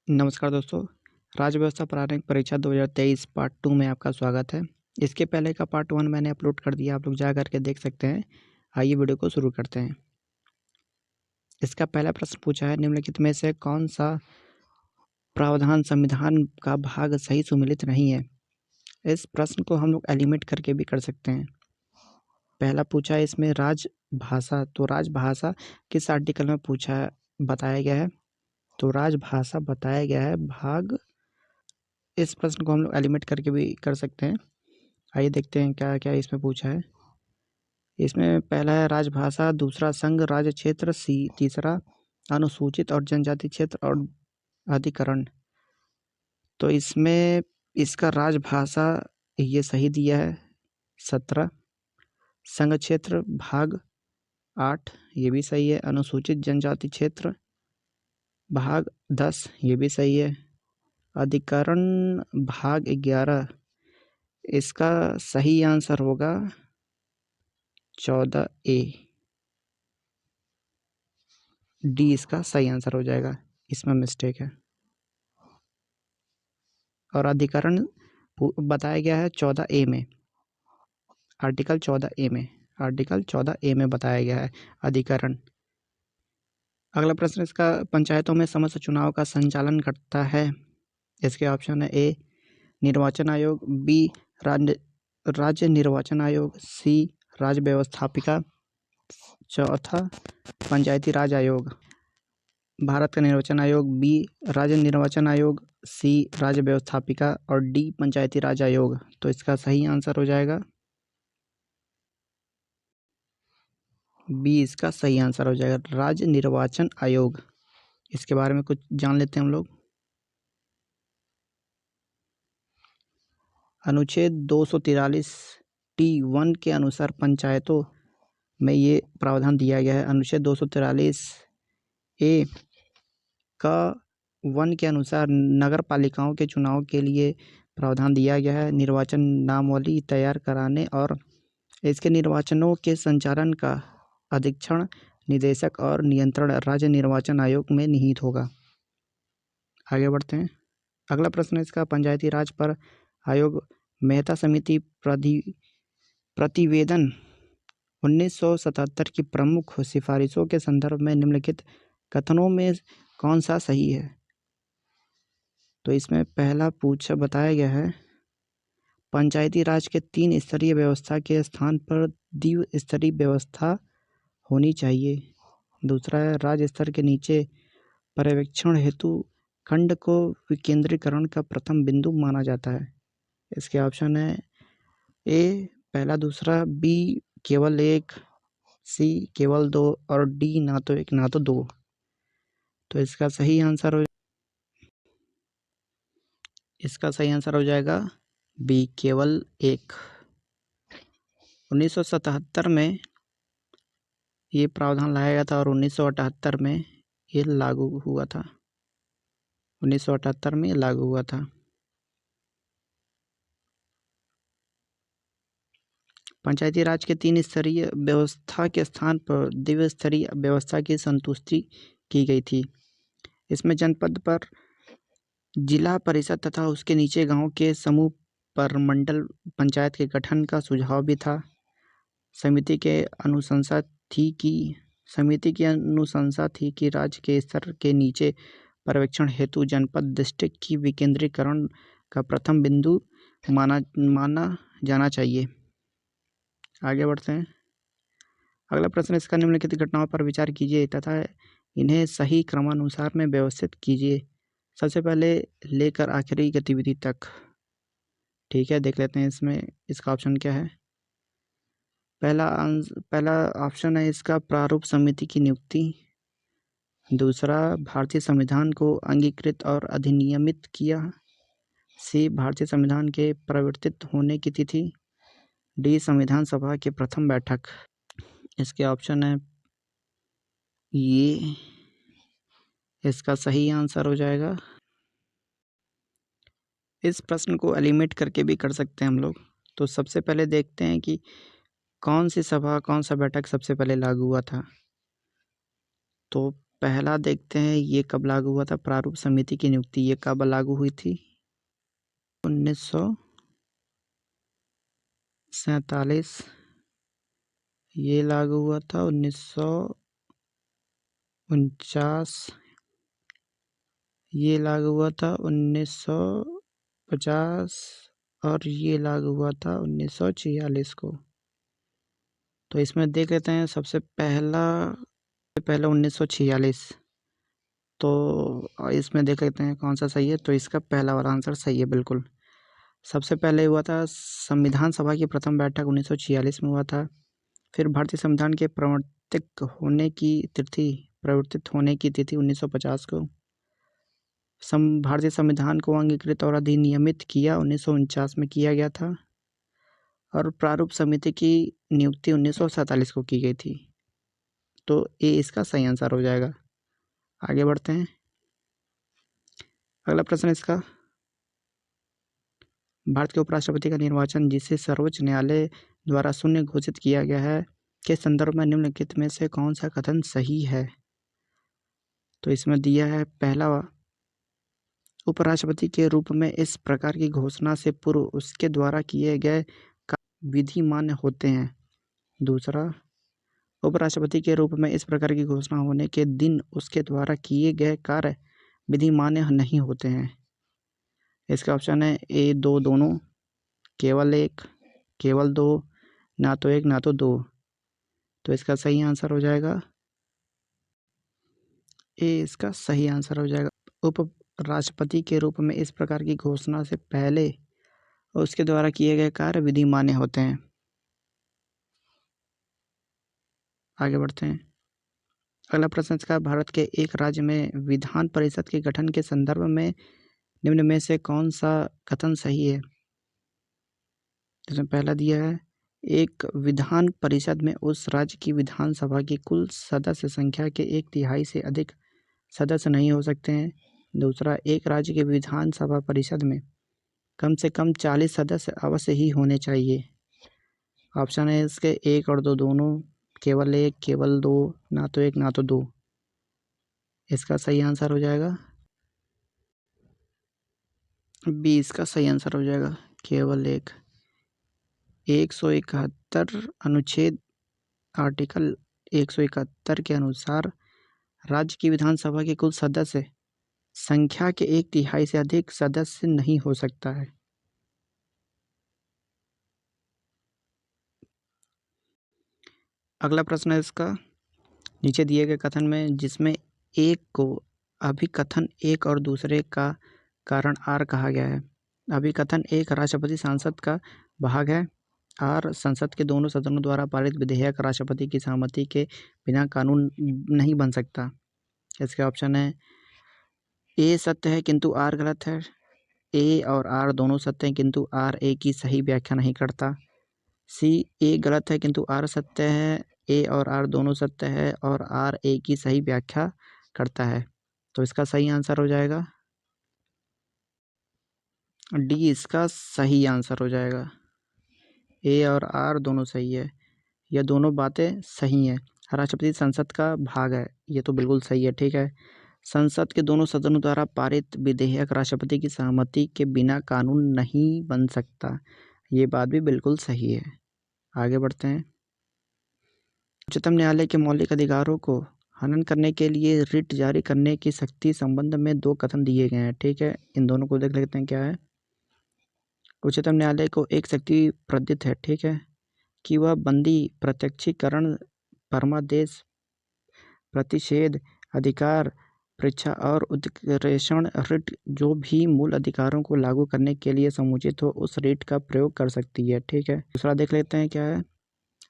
नमस्कार दोस्तों, राज्य व्यवस्था प्रारंभिक परीक्षा 2023 पार्ट 2 में आपका स्वागत है। इसके पहले का पार्ट 1 मैंने अपलोड कर दिया, आप लोग जा करके देख सकते हैं। आइए वीडियो को शुरू करते हैं। इसका पहला प्रश्न पूछा है, निम्नलिखित में से कौन सा प्रावधान संविधान का भाग सही सुमेलित नहीं है। इस प्रश्न को हम लोग एलिमिनेट करके भी कर सकते हैं। पहला पूछा है इसमें राजभाषा, तो राजभाषा किस आर्टिकल में बताया गया है, तो राजभाषा बताया गया है भाग। इस प्रश्न को हम लोग एलिमिनेट करके भी कर सकते हैं। आइए देखते हैं क्या क्या इसमें पूछा है। इसमें पहला है राजभाषा, दूसरा संघ राज्य क्षेत्र, तीसरा अनुसूचित और जनजाति क्षेत्र और अधिकरण। तो इसमें इसका राजभाषा ये सही दिया है 17, संघ क्षेत्र भाग 8 ये भी सही है, अनुसूचित जनजाति क्षेत्र भाग 10 ये भी सही है, अधिकरण भाग 11 इसका सही आंसर होगा 14A, डी इसका सही आंसर हो जाएगा, इसमें मिस्टेक है। और अधिकरण बताया गया है 14A में, आर्टिकल 14A में बताया गया है अधिकरण। अगला प्रश्न इसका, पंचायतों में समस्त चुनाव का संचालन करता है। इसके ऑप्शन है ए निर्वाचन आयोग, बी राज्य निर्वाचन आयोग, सी राज्य व्यवस्थापिका, चौथा पंचायती राज आयोग। भारत का निर्वाचन आयोग, बी राज्य निर्वाचन आयोग, सी राज्य व्यवस्थापिका और डी पंचायती राज आयोग। तो इसका सही आंसर हो जाएगा बी, इसका सही आंसर हो जाएगा राज्य निर्वाचन आयोग। इसके बारे में कुछ जान लेते हैं हम लोग। अनुच्छेद 243 T1 के अनुसार पंचायतों में ये प्रावधान दिया गया है। अनुच्छेद 243 ए का 1 के अनुसार नगर पालिकाओं के चुनाव के लिए प्रावधान दिया गया है। निर्वाचन नामावली तैयार कराने और इसके निर्वाचनों के संचालन का अधीक्षण, निदेशक और नियंत्रण राज्य निर्वाचन आयोग में निहित होगा। आगे बढ़ते हैं। अगला प्रश्न इसका, पंचायती राज पर आयोग मेहता समिति प्रतिवेदन 1977 की प्रमुख सिफारिशों के संदर्भ में निम्नलिखित कथनों में कौन सा सही है। तो इसमें पहला बताया गया है, पंचायती राज के 3 स्तरीय व्यवस्था के स्थान पर द्विस्तरीय व्यवस्था होनी चाहिए। दूसरा है, राज्य स्तर के नीचे पर्यवेक्षण हेतु खंड को विकेंद्रीकरण का प्रथम बिंदु माना जाता है। इसके ऑप्शन है ए पहला दूसरा, बी केवल 1, सी केवल 2 और डी ना तो 1 ना तो 2। तो इसका सही आंसर हो जाएगा बी केवल 1। 1977 में ये प्रावधान लाया गया था और 1978 में ये लागू हुआ था। 1978 में लागू हुआ था। पंचायती राज के 3 स्तरीय व्यवस्था के स्थान पर द्विस्तरीय व्यवस्था की संतुष्टि की गई थी। इसमें जनपद पर जिला परिषद तथा उसके नीचे गांव के समूह पर मंडल पंचायत के गठन का सुझाव भी था। समिति की अनुशंसा थी कि राज्य के स्तर के नीचे पर्यवेक्षण हेतु जनपद डिस्ट्रिक्ट की विकेंद्रीकरण का प्रथम बिंदु माना जाना चाहिए। आगे बढ़ते हैं। अगला प्रश्न इसका, निम्नलिखित घटनाओं पर विचार कीजिए तथा इन्हें सही क्रमानुसार में व्यवस्थित कीजिए, सबसे पहले लेकर आखिरी गतिविधि तक। ठीक है, देख लेते हैं इसमें इसका ऑप्शन क्या है। पहला ऑप्शन है इसका, प्रारूप समिति की नियुक्ति। दूसरा, भारतीय संविधान को अंगीकृत और अधिनियमित किया। सी भारतीय संविधान के प्रवर्तित होने की तिथि। डी संविधान सभा की प्रथम बैठक। इसके ऑप्शन है ये, इसका सही आंसर हो जाएगा। इस प्रश्न को एलिमिनेट करके भी कर सकते हैं हम लोग। तो सबसे पहले देखते हैं कि कौन सी सभा, कौन सा बैठक सबसे पहले लागू हुआ था। तो पहला देखते हैं ये कब लागू हुआ था। प्रारूप समिति की नियुक्ति ये कब लागू हुई थी? 1947। ये लागू हुआ था 1949। ये लागू हुआ था 1950 और ये लागू हुआ था 1946 को। तो इसमें देख लेते हैं सबसे पहला 1946। तो इसमें देख लेते हैं कौन सा सही है। तो इसका पहला वाला आंसर सही है बिल्कुल। सबसे पहले हुआ था संविधान सभा की प्रथम बैठक 1946 में हुआ था। फिर भारतीय संविधान के प्रवर्तित होने की तिथि 1950 को। भारतीय संविधान को अंगीकृत और अधिनियमित किया 1949 में किया गया था। और प्रारूप समिति की नियुक्ति 1947 को की गई थी। तो ये इसका सही आंसर हो जाएगा। आगे बढ़ते हैं। अगला प्रश्न इसका, भारत के उपराष्ट्रपति का निर्वाचन जिसे सर्वोच्च न्यायालय द्वारा शून्य घोषित किया गया है के संदर्भ में निम्नलिखित में से कौन सा कथन सही है? तो इसमें दिया है पहला, उपराष्ट्रपति के रूप में इस प्रकार की घोषणा से पूर्व उसके द्वारा किए गए विधि मान्य होते हैं। दूसरा, उपराष्ट्रपति के रूप में इस प्रकार की घोषणा होने के दिन उसके द्वारा किए गए कार्य विधि मान्य नहीं होते हैं। इसका ऑप्शन है ए दो दोनों, केवल एक, केवल दो, ना तो एक ना तो दो। तो इसका सही आंसर हो जाएगा ए, इसका सही आंसर हो जाएगा। उपराष्ट्रपति के रूप में इस प्रकार की घोषणा से पहले उसके द्वारा किए गए कार्य विधि मान्य होते हैं। आगे बढ़ते हैं। अगला प्रश्न इसका, भारत के एक राज्य में विधान परिषद के गठन के संदर्भ में निम्न में से कौन सा कथन सही है? इसमें पहला दिया है, एक विधान परिषद में उस राज्य की विधानसभा की कुल सदस्य संख्या के 1/3 से अधिक सदस्य नहीं हो सकते हैं। दूसरा, एक राज्य की विधानसभा परिषद में कम से कम 40 सदस्य अवश्य ही होने चाहिए। ऑप्शन है इसके एक और दो दोनों, केवल एक, केवल दो, ना तो एक ना तो दो। इसका सही आंसर हो जाएगा बी, इसका सही आंसर हो जाएगा केवल एक। 171 अनुच्छेद आर्टिकल 171 के अनुसार राज्य की विधानसभा के कुल सदस्य संख्या के 1/3 से अधिक सदस्य नहीं हो सकता है। अगला प्रश्न है इसका, नीचे दिए गए कथन में जिसमें एक को अभिकथन एक और दूसरे का कारण आर कहा गया है। अभिकथन एक राष्ट्रपति सांसद का भाग है। आर संसद के दोनों सदनों द्वारा पारित विधेयक राष्ट्रपति की सहमति के बिना कानून नहीं बन सकता। इसके ऑप्शन है ए सत्य है किंतु आर गलत है, ए और आर दोनों सत्य हैं किंतु आर ए की सही व्याख्या नहीं करता। सी, ए गलत है किंतु आर सत्य है, ए और आर दोनों सत्य है और आर ए की सही व्याख्या करता है। तो इसका सही आंसर हो जाएगा डी, इसका सही आंसर हो जाएगा। ए और आर दोनों सही है, यह दोनों बातें सही हैं। राष्ट्रपति संसद का भाग है, ये तो बिल्कुल सही है, ठीक है। संसद के दोनों सदनों द्वारा पारित विधेयक राष्ट्रपति की सहमति के बिना कानून नहीं बन सकता, ये बात भी बिल्कुल सही है। आगे बढ़ते हैं। उच्चतम न्यायालय के मौलिक अधिकारों को हनन करने के लिए रिट जारी करने की शक्ति संबंध में 2 कथन दिए गए हैं, ठीक है। इन दोनों को देख लेते हैं क्या है। उच्चतम न्यायालय को एक शक्ति प्रदत्त है, ठीक है, कि वह बंदी, प्रत्यक्षीकरण, परमादेश, प्रतिषेध, अधिकार, परीक्षा और उत्प्रेषण रिट जो भी मूल अधिकारों को लागू करने के लिए समुचित हो उस रिट का प्रयोग कर सकती है, ठीक है। दूसरा देख लेते हैं क्या है।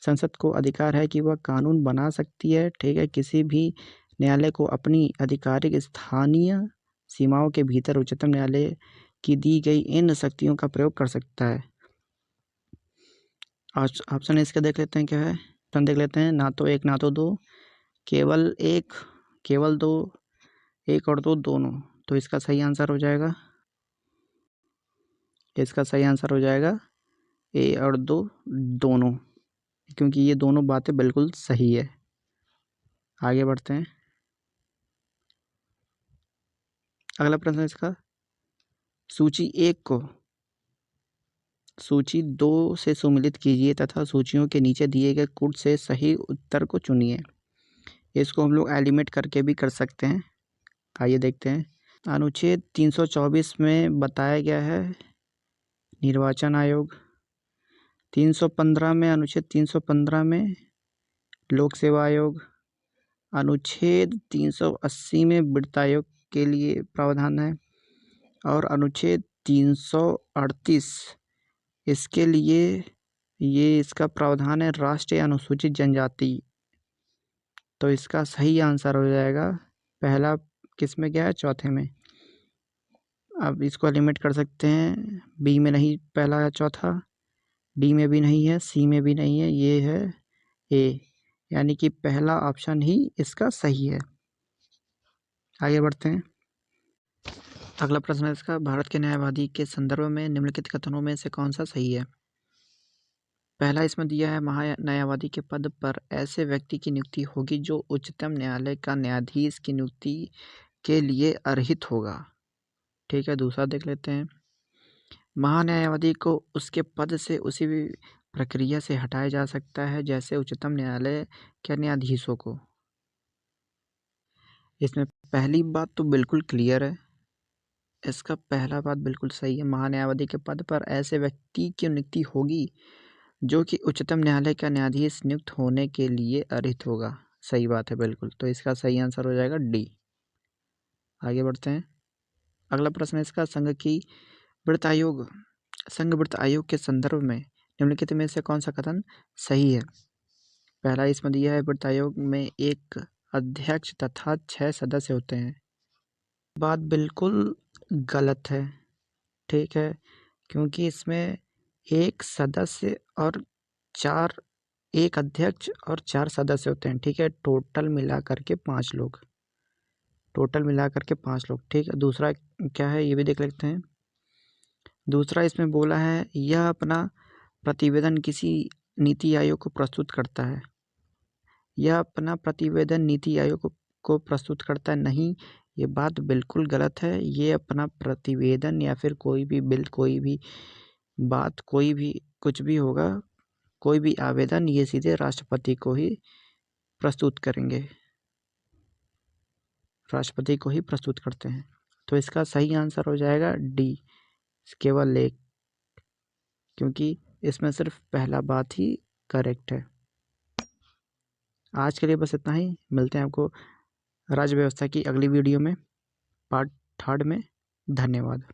संसद को अधिकार है कि वह कानून बना सकती है, ठीक है। किसी भी न्यायालय को अपनी आधिकारिक स्थानीय सीमाओं के भीतर उच्चतम न्यायालय की दी गई इन शक्तियों का प्रयोग कर सकता है। ऑप्शन इसका देख लेते हैं क्या है। ऑप्शन देख लेते हैं, ना तो एक ना तो दो, केवल एक, केवल दो, एक और दो दोनों। तो इसका सही आंसर हो जाएगा, इसका सही आंसर हो जाएगा ए और दो दोनों, क्योंकि ये दोनों बातें बिल्कुल सही है। आगे बढ़ते हैं। अगला प्रश्न इसका, सूची 1 को सूची 2 से सम्मिलित कीजिए तथा सूचियों के नीचे दिए गए कूट से सही उत्तर को चुनिए। इसको हम लोग एलिमिनेट करके भी कर सकते हैं। आइए देखते हैं। अनुच्छेद 324 में बताया गया है निर्वाचन आयोग, 315 में, अनुच्छेद 315 में लोक सेवा आयोग, अनुच्छेद 380 में वित्त आयोग के लिए प्रावधान है और अनुच्छेद 338 इसके लिए ये इसका प्रावधान है राष्ट्रीय अनुसूचित जनजाति। तो इसका सही आंसर हो जाएगा पहला, किस में गया है, चौथे में। अब इसको एलिमिनेट कर सकते हैं, बी में नहीं पहला है, चौथा, डी में भी नहीं है, सी में भी नहीं है, ये है ए, यानी कि पहला ऑप्शन ही इसका सही है। आगे बढ़ते हैं। अगला प्रश्न है इसका, भारत के न्यायवादी के संदर्भ में निम्नलिखित कथनों में से कौन सा सही है। पहला इसमें दिया है, महान्यायवादी के पद पर ऐसे व्यक्ति की नियुक्ति होगी जो उच्चतम न्यायालय का न्यायाधीश की नियुक्ति के लिए अर्हित होगा। ठीक है, दूसरा देख लेते हैं। महान्यायवादी को उसके पद से उसी प्रक्रिया से हटाया जा सकता है जैसे उच्चतम न्यायालय के न्यायाधीशों को। इसमें पहली बात तो बिल्कुल क्लियर है, इसका पहला बात बिल्कुल सही है। महान्यायवादी के पद पर ऐसे व्यक्ति की नियुक्ति होगी जो कि उच्चतम न्यायालय का न्यायाधीश नियुक्त होने के लिए अर्हित होगा। सही बात है बिल्कुल, तो इसका सही आंसर हो जाएगा डी। आगे बढ़ते हैं। अगला प्रश्न है इसका, संघ वित्त आयोग के संदर्भ में निम्नलिखित में से कौन सा कथन सही है। पहला इसमें दिया है, वित्त आयोग में एक अध्यक्ष तथा 6 सदस्य होते हैं। बात बिल्कुल गलत है। ठीक है, क्योंकि इसमें एक सदस्य और एक अध्यक्ष और 4 सदस्य होते हैं। ठीक है, टोटल मिला करके 5 लोग। ठीक है, दूसरा क्या है ये भी देख लेते हैं। दूसरा इसमें बोला है, यह अपना प्रतिवेदन किसी नीति आयोग को प्रस्तुत करता है। यह अपना प्रतिवेदन नीति आयोग को प्रस्तुत करता है, नहीं, ये बात बिल्कुल गलत है। ये अपना प्रतिवेदन या फिर कोई भी बिल, कोई भी बात, कोई भी कुछ भी होगा, कोई भी आवेदन, ये सीधे राष्ट्रपति को ही प्रस्तुत करेंगे, राष्ट्रपति को ही प्रस्तुत करते हैं। तो इसका सही आंसर हो जाएगा डी, केवल एक, क्योंकि इसमें सिर्फ पहला बात ही करेक्ट है। आज के लिए बस इतना ही, मिलते हैं आपको राज्य व्यवस्था की अगली वीडियो में, पार्ट 3 में। धन्यवाद।